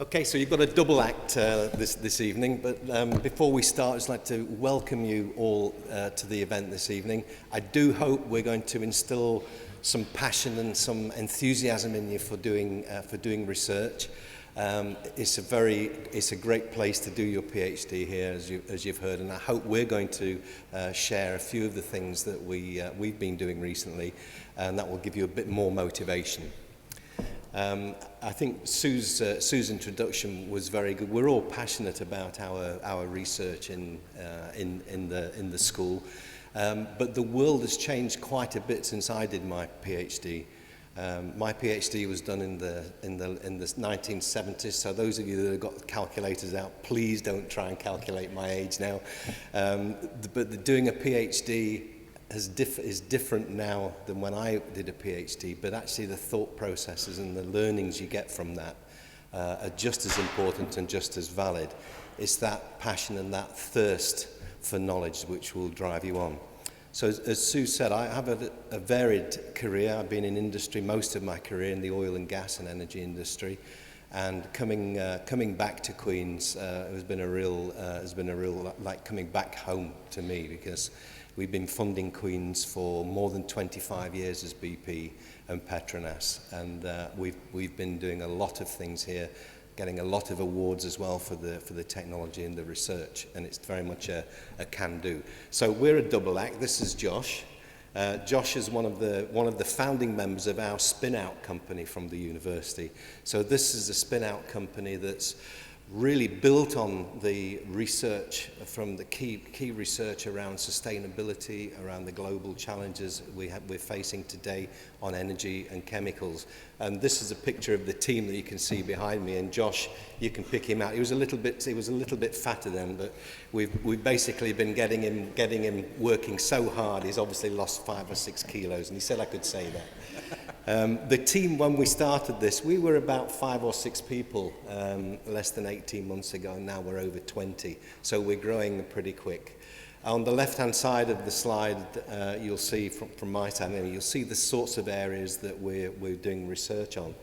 Okay, so you've got a double act this evening, but before we start, I'd just like to welcome you all to the event this evening. I do hope we're going to instill some passion and some enthusiasm in you for doing research. It's a great place to do your PhD here, as you've heard, and I hope we're going to share a few of the things that we've been doing recently, and that will give you a bit more motivation. I think Sue's introduction was very good. We're all passionate about our research in the school, but the world has changed quite a bit since I did my PhD. My PhD was done in the 1970s. So those of you that have got calculators out, please don't try and calculate my age now. But doing a PhD is different now than when I did a PhD, but actually the thought processes and the learnings you get from that are just as important and just as valid. It's that passion and that thirst for knowledge which will drive you on. So as Sue said, I have a varied career. I've been in industry most of my career in the oil and gas and energy industry, and coming back to Queen's has been a real like coming back home to me, because we've been funding Queen's for more than 25 years as BP and Petronas, and we've been doing a lot of things here, getting a lot of awards as well for the technology and the research, and it's very much a can-do. So we're a double act. This is Josh. Josh is one of the founding members of our spinout company from the university. So this is a spinout company that's really built on the research from the key research around sustainability, around the global challenges we're facing today on energy and chemicals. And this is a picture of the team that you can see behind me. And Josh, you can pick him out. He was a little bit fatter then, but we've basically been getting him working so hard. He's obviously lost 5 or 6 kilos, and he said I could say that. The team, when we started this, we were about 5 or 6 people less than 18 months ago, and now we're over 20. So we're growing pretty quick. On the left-hand side of the slide, you'll see from my side, you'll see the sorts of areas that we're doing research on.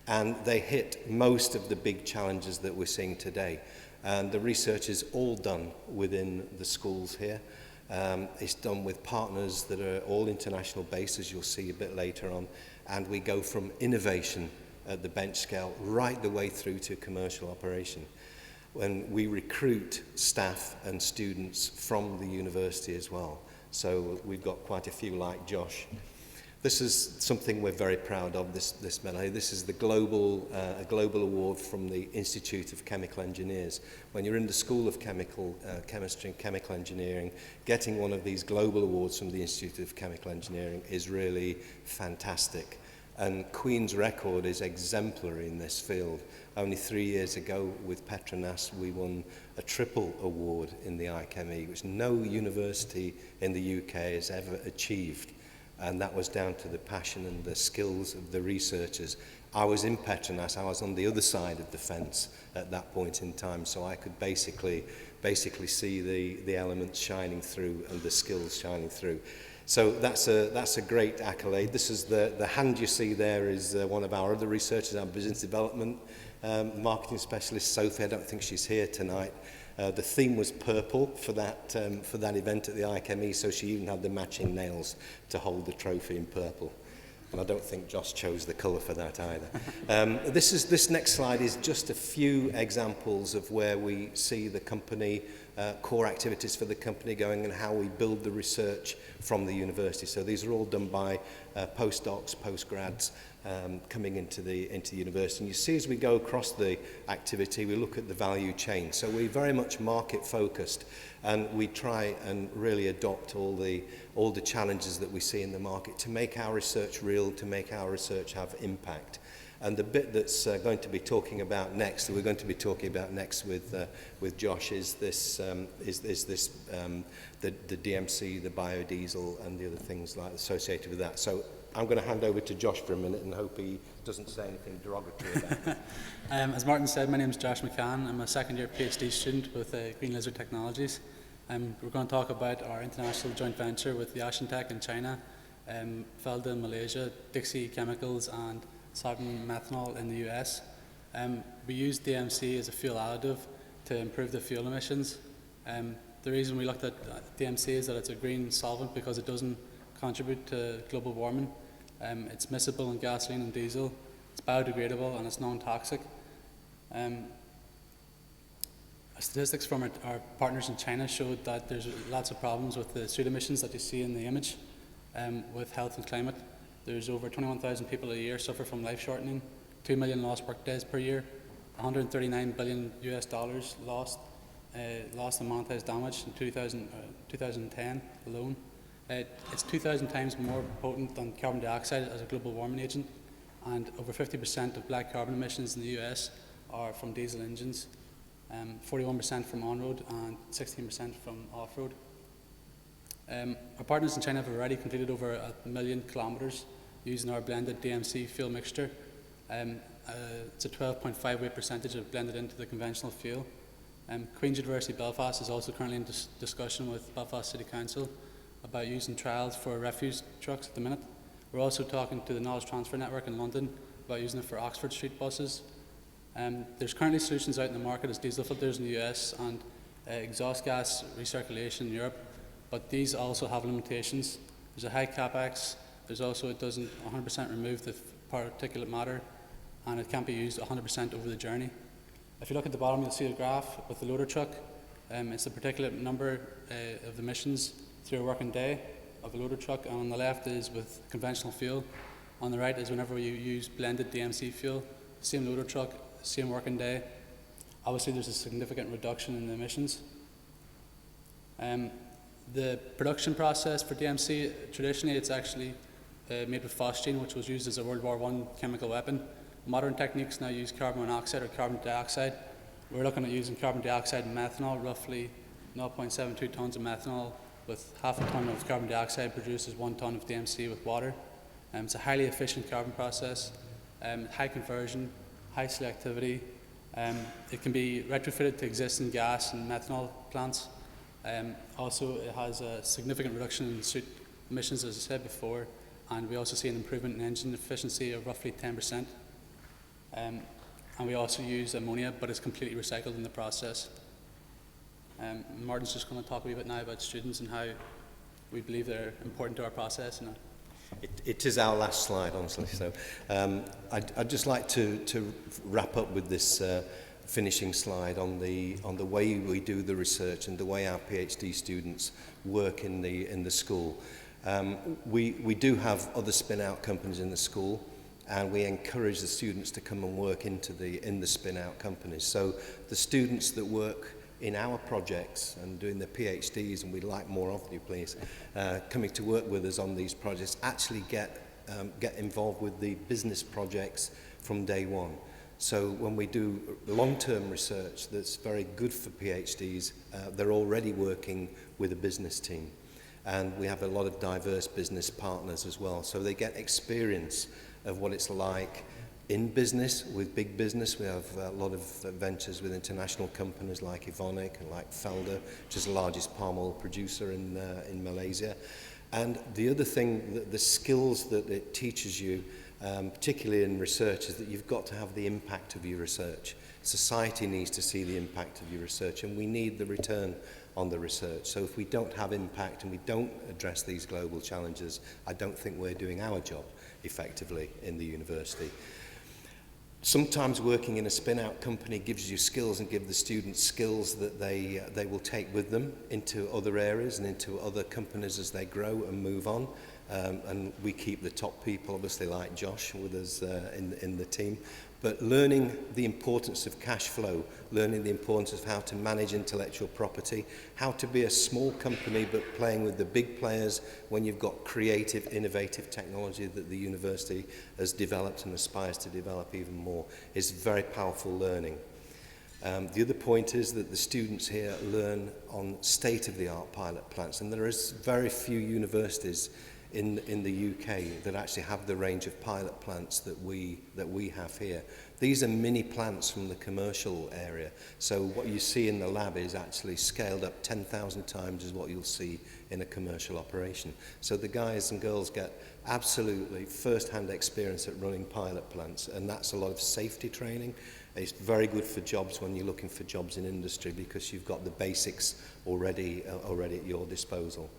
And they hit most of the big challenges that we're seeing today. And the research is all done within the schools here. It's done with partners that are all international based, as you'll see a bit later on. And we go from innovation at the bench scale right the way through to commercial operation. When we recruit staff and students from the university as well. So we've got quite a few like Josh. This is something we're very proud of, this medal. This is the a global award from the Institute of Chemical Engineers. When you're in the School of Chemistry and Chemical Engineering, getting one of these global awards from the Institute of Chemical Engineering is really fantastic. And Queen's record is exemplary in this field. Only 3 years ago with Petronas, we won a triple award in the iChemE, which no university in the UK has ever achieved. And that was down to the passion and the skills of the researchers. I was in Petronas, I was on the other side of the fence at that point in time, so I could basically see the elements shining through and the skills shining through. So that's a great accolade. This is the hand you see there is one of our other researchers, our business development marketing specialist, Sophie. I don't think she's here tonight. The theme was purple for that event at the iChemE, so she even had the matching nails to hold the trophy in purple. And I don't think Josh chose the colour for that either. This next slide is just a few examples of where we see the company, core activities for the company going, and how we build the research from the university. So these are all done by postdocs, postgrads, coming into the university. And you see, as we go across the activity, we look at the value chain. So we're very much market focused, and we try and really adopt all the challenges that we see in the market to make our research real, to make our research have impact. And the bit that's going to be talking about next, that we're going to be talking about next with Josh, is the DMC, the biodiesel, and the other things like associated with that. So I'm going to hand over to Josh for a minute and hope he doesn't say anything derogatory about that. As Martin said, my name is Josh McCann. I'm a second-year PhD student with Green Lizard Technologies. We're going to talk about our international joint venture with Yashintech in China, Felda in Malaysia, Dixie Chemicals, and Southern Methanol in the US. We use DMC as a fuel additive to improve the fuel emissions. The reason we looked at DMC is that it's a green solvent because it doesn't contribute to global warming. It's miscible in gasoline and diesel, it's biodegradable, and it's non-toxic. Statistics from our partners in China showed that there's lots of problems with the soot emissions that you see in the image with health and climate. There's over 21,000 people a year suffer from life shortening, 2 million lost work days per year, 139 billion US dollars lost in monetized damage in 2010 alone. It's 2,000 times more potent than carbon dioxide as a global warming agent, and over 50% of black carbon emissions in the US are from diesel engines. 41% from on-road and 16% from off-road. Our partners in China have already completed over 1 million kilometers using our blended DMC fuel mixture. It's a 12.5 weight percentage of blended into the conventional fuel. Queen's University Belfast is also currently in discussion with Belfast City Council about using trials for refuse trucks at the minute. We're also talking to the Knowledge Transfer Network in London about using it for Oxford Street buses. There's currently solutions out in the market as diesel filters in the US and exhaust gas recirculation in Europe, but these also have limitations. There's a high capex, it doesn't 100% remove the particulate matter, and it can't be used 100% over the journey. If you look at the bottom, you'll see a graph with the loader truck. It's the particulate number of emissions through a working day of a loader truck, and on the left is with conventional fuel. On the right is whenever you use blended DMC fuel, same loader truck, same working day. Obviously there's a significant reduction in the emissions. The production process for DMC, traditionally it's actually made with phosgene, which was used as a World War I chemical weapon. Modern techniques now use carbon monoxide or carbon dioxide. We're looking at using carbon dioxide and methanol, roughly 0.72 tons of methanol with half a ton of carbon dioxide produces 1 ton of DMC with water. It's a highly efficient carbon process, high conversion, high selectivity. It can be retrofitted to existing gas and methanol plants. Also, it has a significant reduction in soot emissions, as I said before, and we also see an improvement in engine efficiency of roughly 10%. And we also use ammonia, but it's completely recycled in the process. Martin's just going to talk a wee bit now about students and how we believe they're important to our process. And it is our last slide, honestly. So I'd just like to wrap up with this finishing slide on the way we do the research and the way our PhD students work in the school. We do have other spin-out companies in the school, and we encourage the students to come and work in the spin-out companies. So the students that work in our projects and doing their PhDs, and we'd like more of you, please, coming to work with us on these projects, actually get involved with the business projects from day one. So when we do long-term research that's very good for PhDs, they're already working with a business team. And we have a lot of diverse business partners as well. So they get experience of what it's like in business, with big business. We have a lot of ventures with international companies like Evonik and like Felder, which is the largest palm oil producer in Malaysia. And the other thing, the skills that it teaches you, particularly in research, is that you've got to have the impact of your research. Society needs to see the impact of your research, and we need the return on the research. So if we don't have impact and we don't address these global challenges, I don't think we're doing our job effectively in the university. Sometimes working in a spin-out company gives you skills and gives the students skills that they will take with them into other areas and into other companies as they grow and move on. And we keep the top people, obviously, like Josh, with us in the team. But learning the importance of cash flow, learning the importance of how to manage intellectual property, how to be a small company but playing with the big players when you've got creative, innovative technology that the university has developed and aspires to develop even more, is very powerful learning. The other point is that the students here learn on state-of-the-art pilot plants, and there is very few universities in the UK that actually have the range of pilot plants that we have here. These are mini plants from the commercial area. So what you see in the lab is actually scaled up 10,000 times as what you'll see in a commercial operation. So the guys and girls get absolutely first-hand experience at running pilot plants, and that's a lot of safety training, It's very good for jobs when you're looking for jobs in industry because you've got the basics already at your disposal.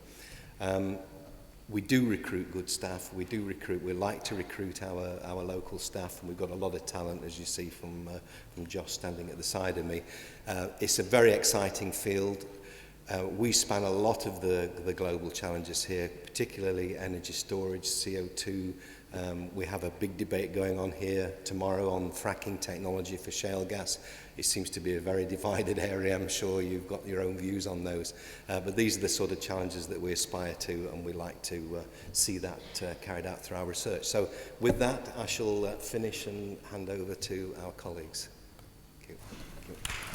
We do recruit good staff. We like to recruit our local staff, and we've got a lot of talent, as you see from Josh standing at the side of me. It's a very exciting field. We span a lot of the global challenges here, particularly energy storage, CO2. We have a big debate going on here tomorrow on fracking technology for shale gas. It seems to be a very divided area. I'm sure you've got your own views on those. But these are the sort of challenges that we aspire to, and we like to see that carried out through our research. So with that, I shall finish and hand over to our colleagues. Thank you. Thank you.